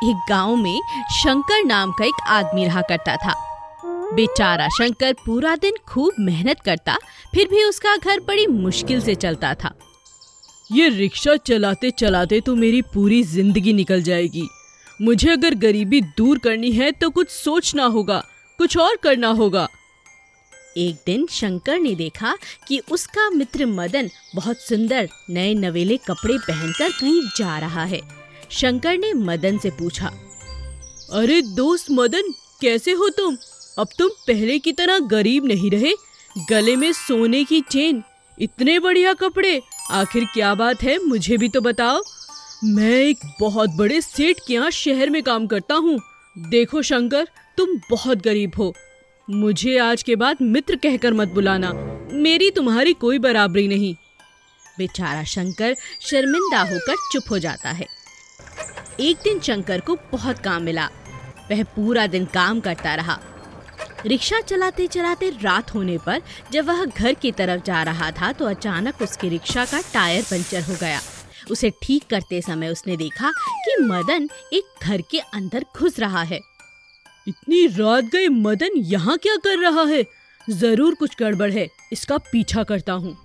एक गांव में शंकर नाम का एक आदमी रहा करता था। बेचारा शंकर पूरा दिन खूब मेहनत करता, फिर भी उसका घर बड़ी मुश्किल से चलता था। ये रिक्शा चलाते चलाते तो मेरी पूरी जिंदगी निकल जाएगी। मुझे अगर गरीबी दूर करनी है तो कुछ सोचना होगा, कुछ और करना होगा। एक दिन शंकर ने देखा कि उसका मित्र मदन बहुत सुंदर नए नवेले कपड़े पहनकर कहीं जा रहा है। शंकर ने मदन से पूछा, अरे दोस्त मदन, कैसे हो तुम? अब तुम पहले की तरह गरीब नहीं रहे। गले में सोने की चेन, इतने बढ़िया कपड़े, आखिर क्या बात है, मुझे भी तो बताओ। मैं एक बहुत बड़े सेठ के यहाँ शहर में काम करता हूँ। देखो शंकर, तुम बहुत गरीब हो। मुझे आज के बाद मित्र कहकर मत बुलाना, मेरी तुम्हारी कोई बराबरी नहीं। बेचारा शंकर शर्मिंदा होकर चुप हो जाता है। एक दिन शंकर को बहुत काम मिला। वह पूरा दिन काम करता रहा। रिक्शा चलाते चलाते रात होने पर जब वह घर की तरफ जा रहा था तो अचानक उसके रिक्शा का टायर पंचर हो गया। उसे ठीक करते समय उसने देखा कि मदन एक घर के अंदर घुस रहा है। इतनी रात गई, मदन यहाँ क्या कर रहा है? जरूर कुछ गड़बड़ है, इसका पीछा करता हूँ।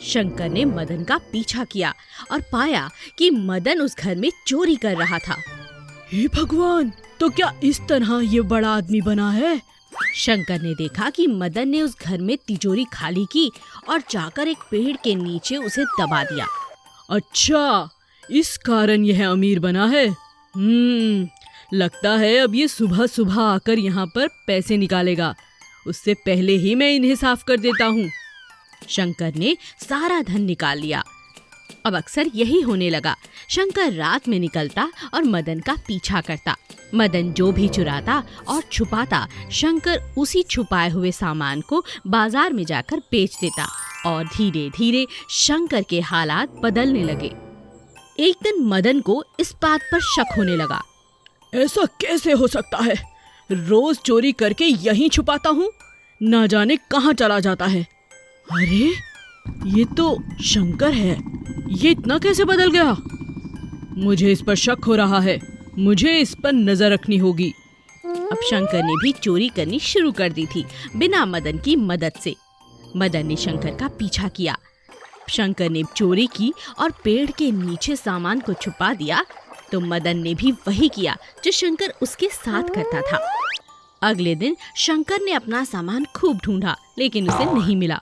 शंकर ने मदन का पीछा किया और पाया कि मदन उस घर में चोरी कर रहा था। हे भगवान, तो क्या इस तरह ये बड़ा आदमी बना है? शंकर ने देखा कि मदन ने उस घर में तिजोरी खाली की और जाकर एक पेड़ के नीचे उसे दबा दिया। अच्छा, इस कारण यह अमीर बना है। लगता है अब ये सुबह सुबह आकर यहाँ पर पैसे निकालेगा। उससे पहले ही मैं इन्हें साफ कर देता हूँ। शंकर ने सारा धन निकाल लिया। अब अक्सर यही होने लगा। शंकर रात में निकलता और मदन का पीछा करता। मदन जो भी चुराता और छुपाता, शंकर उसी छुपाए हुए सामान को बाजार में जाकर बेच देता और धीरे धीरे शंकर के हालात बदलने लगे। एक दिन मदन को इस बात पर शक होने लगा। ऐसा कैसे हो सकता है? रोज चोरी करके यहीं छुपाता हूँ, ना जाने कहाँ चला जाता है। अरे, ये तो शंकर है। ये इतना कैसे बदल गया? मुझे इस पर शक हो रहा है। मुझे इस पर नजर रखनी होगी। अब शंकर ने भी चोरी करनी शुरू कर दी थी, बिना मदन की मदद से। मदन ने शंकर का पीछा किया। शंकर ने चोरी की और पेड़ के नीचे सामान को छुपा दिया, तो मदन ने भी वही किया जो शंकर उसके साथ करता था। अगले दिन शंकर ने अपना सामान खूब ढूंढा, लेकिन उसे नहीं मिला।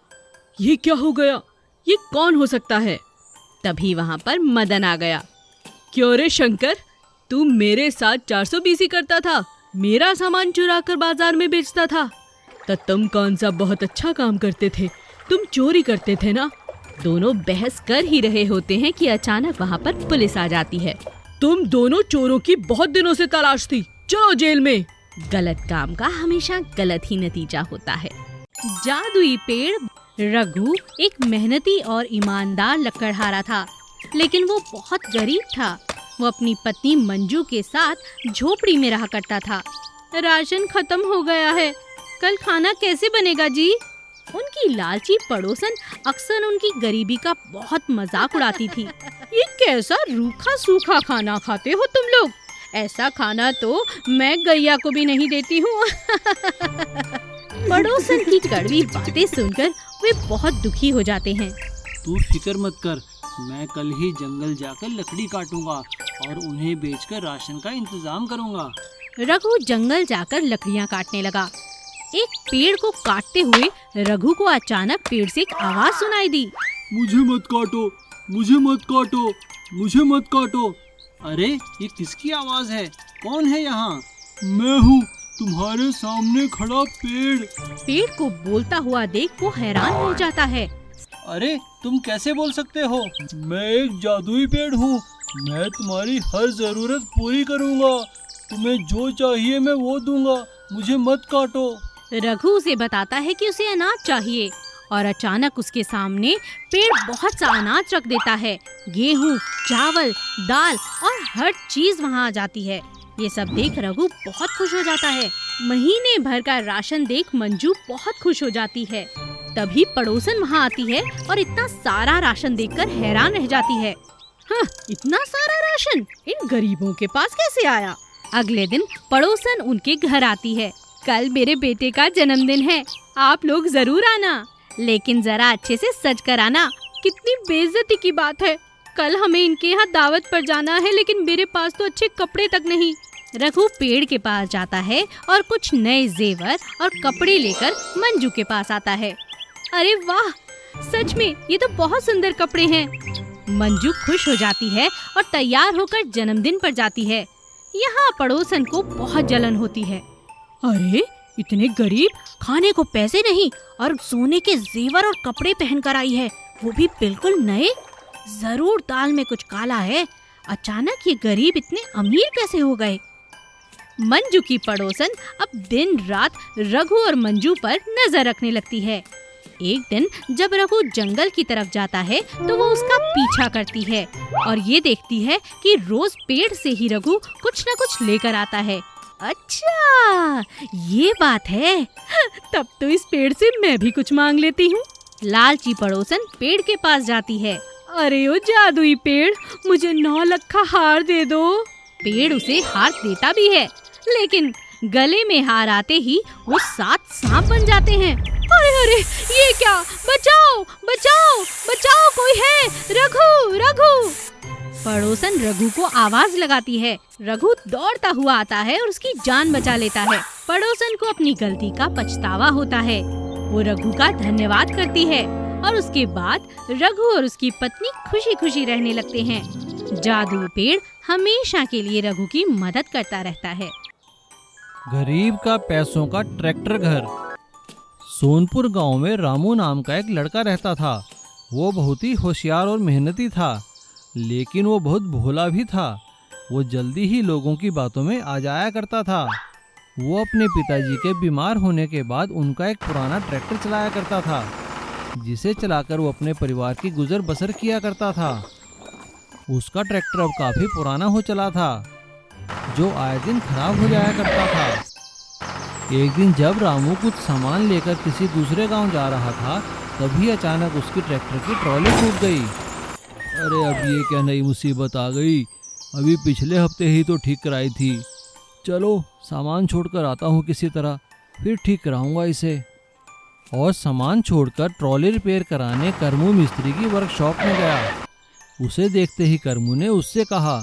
ये क्या हो गया? ये कौन हो सकता है? तभी वहाँ पर मदन आ गया। क्यों रे शंकर, तू मेरे साथ 420 करता था, मेरा सामान चुरा कर बाजार में बेचता था। तो तुम कौन सा बहुत अच्छा काम करते थे? तुम चोरी करते थे ना? दोनों बहस कर ही रहे होते हैं कि अचानक वहाँ पर पुलिस आ जाती है। तुम दोनों चोरों की बहुत दिनों से तलाश थी, चलो जेल में। गलत काम का हमेशा गलत ही नतीजा होता है। जादुई पेड़। रघु एक मेहनती और ईमानदार लकड़हारा था, लेकिन वो बहुत गरीब था। वो अपनी पत्नी मंजू के साथ झोपड़ी में रहा करता था। राशन खत्म हो गया है, कल खाना कैसे बनेगा जी? उनकी लालची पड़ोसन अक्सर उनकी गरीबी का बहुत मजाक उड़ाती थी। ये कैसा रूखा सूखा खाना खाते हो तुम लोग? ऐसा खाना तो मैं गैया को भी नहीं देती हूँ। पड़ोसन की कड़वी बातें सुनकर वे बहुत दुखी हो जाते हैं। तू फिक्र मत कर, मैं कल ही जंगल जाकर लकड़ी काटूंगा और उन्हें बेचकर राशन का इंतजाम करूंगा। रघु जंगल जाकर लकड़ियाँ काटने लगा। एक पेड़ को काटते हुए रघु को अचानक पेड़ से एक आवाज सुनाई दी। मुझे मत काटो, मुझे मत काटो, मुझे मत काटो। अरे, ये किसकी आवाज है? कौन है यहाँ? मैं हूँ, तुम्हारे सामने खड़ा पेड़। पेड़ को बोलता हुआ देख वो हैरान हो जाता है। अरे, तुम कैसे बोल सकते हो? मैं एक जादुई पेड़ हूँ। मैं तुम्हारी हर जरूरत पूरी करूँगा। तुम्हें जो चाहिए मैं वो दूंगा। मुझे मत काटो। रघु उसे बताता है कि उसे अनाज चाहिए और अचानक उसके सामने पेड़ बहुत सा अनाज रख देता है। गेहूँ, चावल, दाल और हर चीज वहाँ आ जाती है। ये सब देख रघु बहुत खुश हो जाता है। महीने भर का राशन देख मंजू बहुत खुश हो जाती है। तभी पड़ोसन वहाँ आती है और इतना सारा राशन देखकर हैरान रह जाती है। हाँ, इतना सारा राशन इन गरीबों के पास कैसे आया? अगले दिन पड़ोसन उनके घर आती है। कल मेरे बेटे का जन्मदिन है, आप लोग जरूर आना, लेकिन जरा अच्छे से सज कर आना। कितनी बेइज्जती की बात है, कल हमें इनके यहाँ दावत पर जाना है, लेकिन मेरे पास तो अच्छे कपड़े तक नहीं। रघु पेड़ के पास जाता है और कुछ नए जेवर और कपड़े लेकर मंजू के पास आता है। अरे वाह, सच में ये तो बहुत सुंदर कपड़े हैं। मंजू खुश हो जाती है और तैयार होकर जन्मदिन पर जाती है। यहाँ पड़ोसन को बहुत जलन होती है। अरे इतने गरीब, खाने को पैसे नहीं और सोने के जेवर और कपड़े पहन कर आई है, वो भी बिल्कुल नए। जरूर दाल में कुछ काला है। अचानक ये गरीब इतने अमीर कैसे हो गए? मंजू की पड़ोसन अब दिन रात रघु और मंजू पर नजर रखने लगती है। एक दिन जब रघु जंगल की तरफ जाता है तो वो उसका पीछा करती है और ये देखती है कि रोज पेड़ से ही रघु कुछ न कुछ लेकर आता है। अच्छा, ये बात है, तब तो इस पेड़ से मैं भी कुछ मांग लेती हूँ। लालची पड़ोसन पेड़ के पास जाती है। अरे ओ जादुई पेड़, मुझे 9 लक्खा हार दे दो। पेड़ उसे हार देता भी है, लेकिन गले में हार आते ही वो 7 सांप बन जाते हैं। अरे अरे, ये क्या? बचाओ बचाओ बचाओ, कोई है? रघु रघु। पड़ोसन रघु को आवाज लगाती है। रघु दौड़ता हुआ आता है और उसकी जान बचा लेता है। पड़ोसन को अपनी गलती का पछतावा होता है। वो रघु का धन्यवाद करती है और उसके बाद रघु और उसकी पत्नी खुशी खुशी रहने लगते हैं। जादुई पेड़ हमेशा के लिए रघु की मदद करता रहता है। गरीब का पैसों का ट्रैक्टर घर। सोनपुर गांव में रामू नाम का एक लड़का रहता था। वो बहुत ही होशियार और मेहनती था, लेकिन वो बहुत भोला भी था। वो जल्दी ही लोगों की बातों में आ जाया करता था। वो अपने पिताजी के बीमार होने के बाद उनका एक पुराना ट्रैक्टर चलाया करता था, जिसे चलाकर वो अपने परिवार की गुजर बसर किया करता था। उसका ट्रैक्टर अब काफ़ी पुराना हो चला था, जो आए दिन खराब हो जाया करता था। एक दिन जब रामू कुछ सामान लेकर किसी दूसरे गांव जा रहा था, तभी अचानक उसकी ट्रैक्टर की ट्रॉली टूट गई। अरे अब ये क्या नई मुसीबत आ गई, अभी पिछले हफ्ते ही तो ठीक कराई थी। चलो सामान छोड़कर आता हूँ किसी तरह, फिर ठीक कराऊंगा इसे। और सामान छोड़कर ट्रॉली रिपेयर कराने करमू मिस्त्री की वर्कशॉप में गया। उसे देखते ही करमू ने उससे कहा,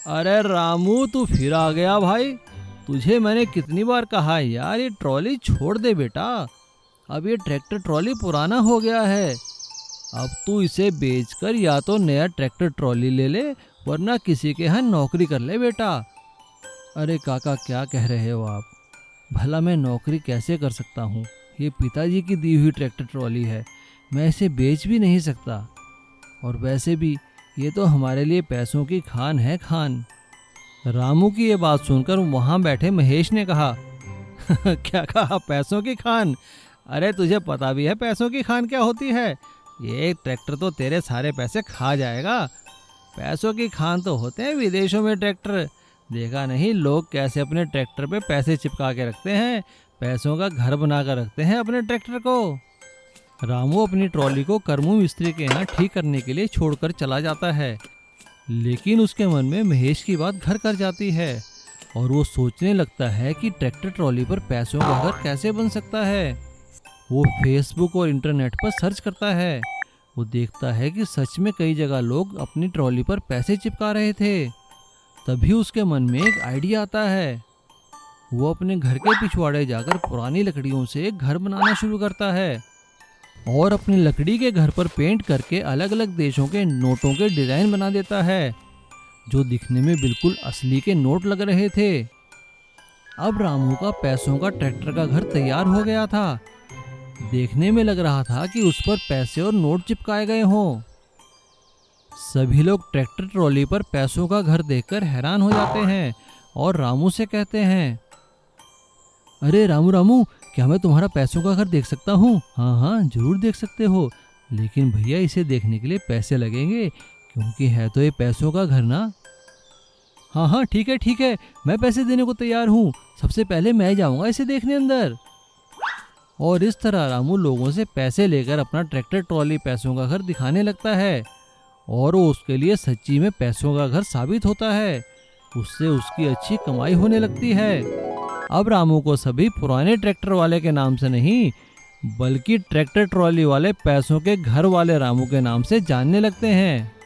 अरे रामू, तू फिर आ गया भाई। तुझे मैंने कितनी बार कहा यार, ये ट्रॉली छोड़ दे बेटा। अब ये ट्रैक्टर ट्रॉली पुराना हो गया है। अब तू इसे बेचकर या तो नया ट्रैक्टर ट्रॉली ले ले, वरना किसी के यहाँ नौकरी कर ले बेटा। अरे काका, क्या कह रहे हो आप? भला मैं नौकरी कैसे कर सकता हूँ? ये पिताजी की दी हुई ट्रैक्टर ट्रॉली है, मैं इसे बेच भी नहीं सकता। और वैसे भी ये तो हमारे लिए पैसों की खान है, खान। रामू की ये बात सुनकर वहाँ बैठे महेश ने कहा, क्या कहा? पैसों की खान? अरे तुझे पता भी है पैसों की खान क्या होती है? ये ट्रैक्टर तो तेरे सारे पैसे खा जाएगा। पैसों की खान तो होते हैं विदेशों में ट्रैक्टर। देखा नहीं लोग कैसे अपने ट्रैक्टर पे पैसे चिपका के रखते हैं, पैसों का घर बना कर रखते हैं अपने ट्रैक्टर को। रामू अपनी ट्रॉली को करमू मिस्त्री के यहाँ ठीक करने के लिए छोड़कर चला जाता है, लेकिन उसके मन में महेश की बात घर कर जाती है और वो सोचने लगता है कि ट्रैक्टर ट्रॉली पर पैसों का घर कैसे बन सकता है। वो फेसबुक और इंटरनेट पर सर्च करता है। वो देखता है कि सच में कई जगह लोग अपनी ट्रॉली पर पैसे चिपका रहे थे। तभी उसके मन में एक आइडिया आता है। वो अपने घर के पिछवाड़े जाकर पुरानी लकड़ियों से एक घर बनाना शुरू करता है और अपनी लकड़ी के घर पर पेंट करके अलग अलग देशों के नोटों के डिज़ाइन बना देता है, जो दिखने में बिल्कुल असली के नोट लग रहे थे। अब रामू का पैसों का ट्रैक्टर का घर तैयार हो गया था। देखने में लग रहा था कि उस पर पैसे और नोट चिपकाए गए हों। सभी लोग ट्रैक्टर ट्रॉली पर पैसों का घर देखकर हैरान हो जाते हैं और रामू से कहते हैं, अरे रामू रामू, क्या मैं तुम्हारा पैसों का घर देख सकता हूँ? हाँ हाँ जरूर देख सकते हो, लेकिन भैया इसे देखने के लिए पैसे लगेंगे, क्योंकि है तो ये पैसों का घर ना। हाँ हाँ ठीक है, मैं पैसे देने को तैयार हूँ। सबसे पहले मैं जाऊँगा इसे देखने अंदर। और इस तरह रामू लोगों से पैसे लेकर अपना ट्रैक्टर ट्रॉली पैसों का घर दिखाने लगता है और वो उसके लिए सच्ची में पैसों का घर साबित होता है। उससे उसकी अच्छी कमाई होने लगती है। अब रामू को सभी पुराने ट्रैक्टर वाले के नाम से नहीं, बल्कि ट्रैक्टर ट्रॉली वाले पैसों के घर वाले रामू के नाम से जानने लगते हैं।